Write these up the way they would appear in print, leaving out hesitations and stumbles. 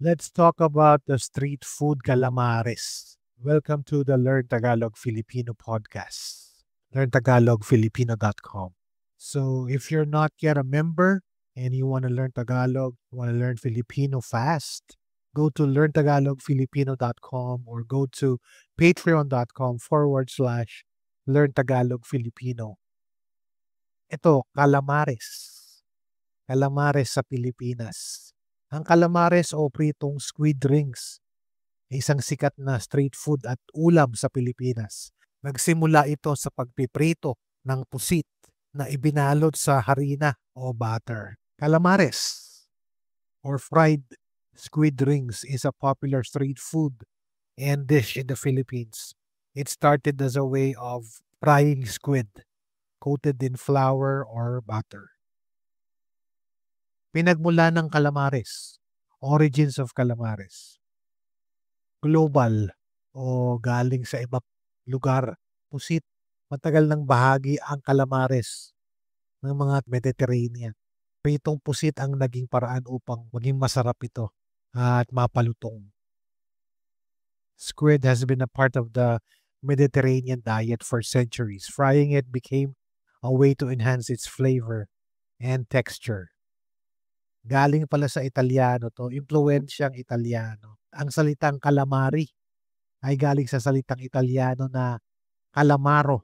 Let's talk about the street food calamares. Welcome to the Learn Tagalog Filipino podcast. LearnTagalogFilipino.com. So if you're not yet a member and you want to learn Tagalog, you want to learn Filipino fast, go to LearnTagalogFilipino.com or go to patreon.com/, Learn Tagalog Filipino. Ito, calamares. Calamares sa Pilipinas. Ang calamares o pritong squid rings ay isang sikat na street food at ulam sa Pilipinas. Nagsimula ito sa pagpiprito ng pusit na ibinalot sa harina o butter. Calamares or fried squid rings is a popular street food and dish in the Philippines. It started as a way of frying squid coated in flour or butter. Pinagmula ng calamares, origins of calamares. Global o galing sa ibang lugar, pusit, matagal ng bahagi ang calamares ng mga Mediterranean. Pritong pusit ang naging paraan upang maging masarap ito at mapalutong. Squid has been a part of the Mediterranean diet for centuries. Frying it became a way to enhance its flavor and texture. Galing pala sa Italyano to, impluwensyang Italyano. Ang salitang calamari ay galing sa salitang Italyano na calamaro,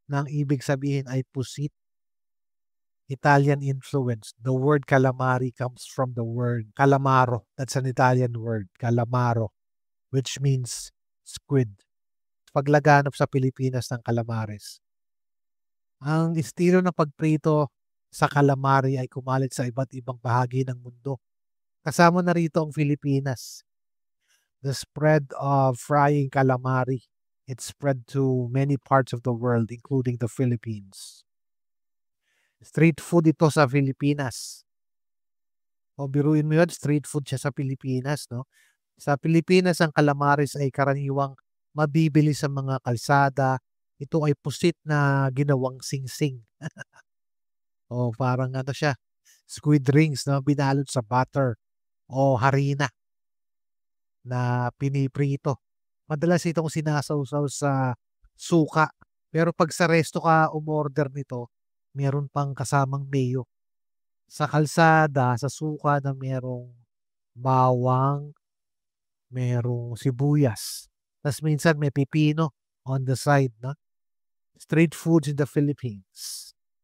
na ang ibig sabihin ay pusit. Italian influence. The word calamari comes from the word calamaro. That's an Italian word, calamaro, which means squid. Paglaganap sa Pilipinas ng calamares. Ang estilo ng pagprito sa calamari ay kumalit sa iba't ibang bahagi ng mundo. Kasama na rito ang Pilipinas. The spread of frying calamari, it spread to many parts of the world, including the Philippines. Street food ito sa Pilipinas. O biruin mo yun, street food siya sa Pilipinas, no? Sa Pilipinas, ang calamares ay karaniwang mabibili sa mga kalsada. Ito ay pusit na ginawang singsing. O parang ano siya, squid rings na binalot sa butter o harina na piniprito. Madalas itong sinasawsaw sa suka. Pero pag sa resto ka umorder nito, meron pang kasamang mayo. Sa kalsada, sa suka na merong bawang, merong sibuyas. Tapos minsan may pipino on the side, no? Street foods in the Philippines.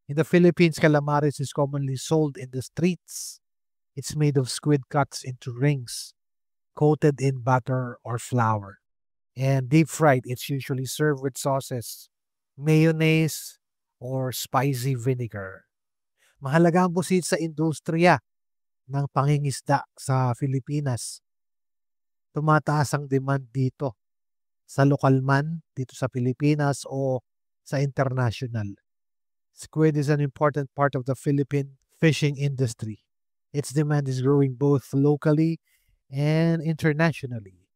In the Philippines, calamares is commonly sold in the streets. It's made of squid cuts into rings, coated in butter or flour, and deep fried. It's usually served with sauces, mayonnaise, or spicy vinegar. Mahalaga ang pusit sa industriya ng pangingisda sa Pilipinas. Tumataas ang demand dito sa lokal man, dito sa Pilipinas o sa international. Squid is an important part of the Philippine fishing industry. Its demand is growing both locally and internationally.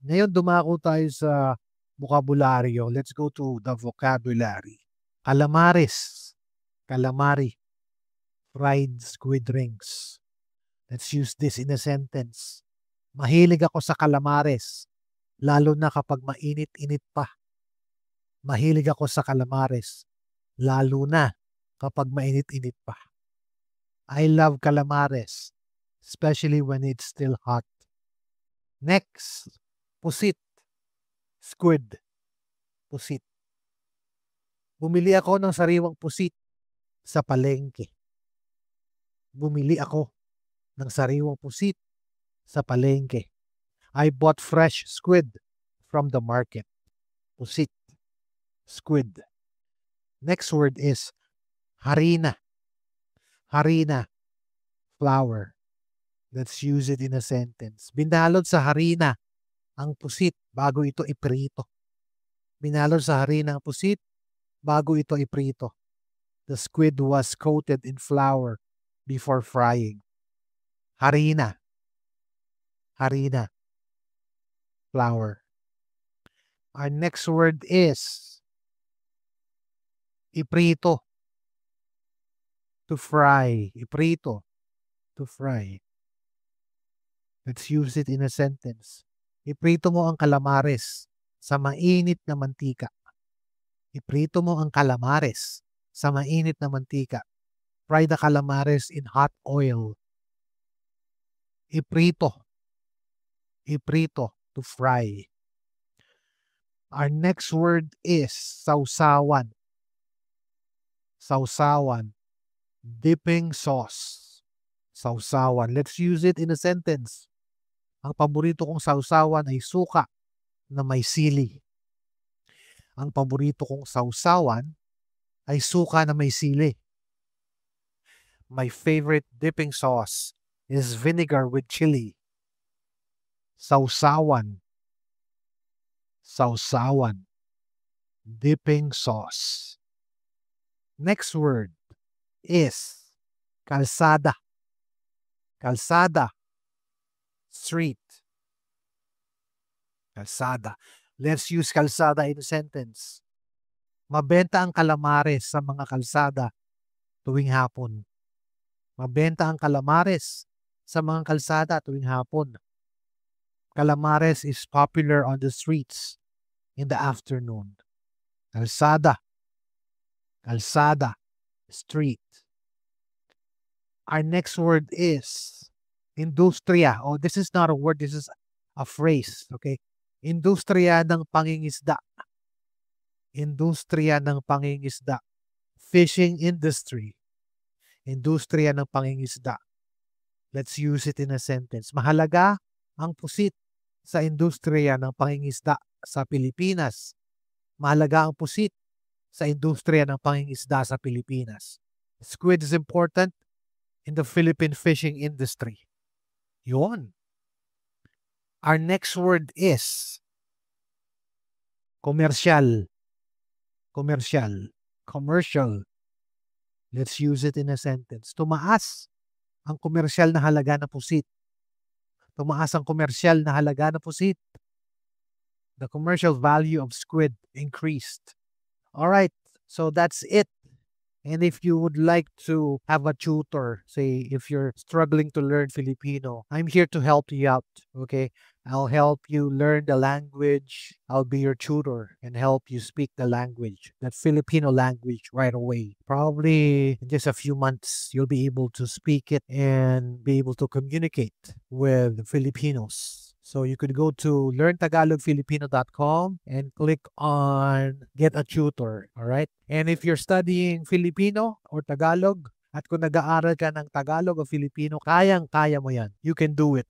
Ngayon dumako tayo sa vocabulary. Let's go to the vocabulary. Calamares, calamari, fried squid rings. Let's use this in a sentence. Mahilig ako sa calamares, lalo na kapag mainit-init pa. Mahilig ako sa calamares, lalo na kapag mainit-init pa. I love calamares, especially when it's still hot. Next, pusit, squid, pusit. Bumili ako ng sariwang pusit sa palengke. Bumili ako ng sariwang pusit sa palengke. I bought fresh squid from the market. Pusit, squid. Next word is harina. Harina, flour. Let's use it in a sentence. Binalot sa harina ang pusit bago ito iprito. Binalot sa harina ang pusit bago ito iprito. The squid was coated in flour before frying. Harina. Harina. Flour. Our next word is iprito. To fry. Iprito. To fry. Let's use it in a sentence. Iprito mo ang calamares sa mainit na mantika. Iprito mo ang calamares sa mainit na mantika. Fry the calamares in hot oil. Iprito. Iprito, to fry. Our next word is sausawan. Sausawan. Dipping sauce. Sausawan. Let's use it in a sentence. Ang paborito kong sausawan ay suka na may sili. Ang paborito kong sausawan ay suka na may sili. My favorite dipping sauce is vinegar with chili. Sausawan. Sausawan. Dipping sauce. Next word is kalsada. Kalsada. Street. Kalsada. Let's use kalsada in a sentence. Mabenta ang calamares sa mga kalsada tuwing hapon. Mabenta ang calamares sa mga kalsada tuwing hapon. Calamares is popular on the streets in the afternoon. Kalsada. Kalsada. Street. Our next word is industria. Oh, this is not a word. This is a phrase. Okay? Industriya ng pangingisda. Industriya ng pangingisda. Fishing industry. Industriya ng pangingisda. Let's use it in a sentence. Mahalaga ang pusit sa industriya ng pangingisda sa Pilipinas. Mahalaga ang pusit sa industriya ng pangingisda sa Pilipinas. Squid is important in the Philippine fishing industry. Yun. Our next word is commercial. Commercial. Commercial. Let's use it in a sentence. Tumaas ang komersyal na halaga ng pusit. Tumaas ang komersyal na halaga ng pusit. The commercial value of squid increased. All right, so that's it. And if you would like to have a tutor, say if you're struggling to learn Filipino, I'm here to help you out, okay? I'll help you learn the language. I'll be your tutor and help you speak the language, that Filipino language right away. Probably in just a few months, you'll be able to speak it and be able to communicate with Filipinos. So you could go to learntagalogfilipino.com and click on Get a Tutor, all right? And if you're studying Filipino or Tagalog, at kung nag-aaral ka ng Tagalog o Filipino, kayang-kaya mo yan. You can do it.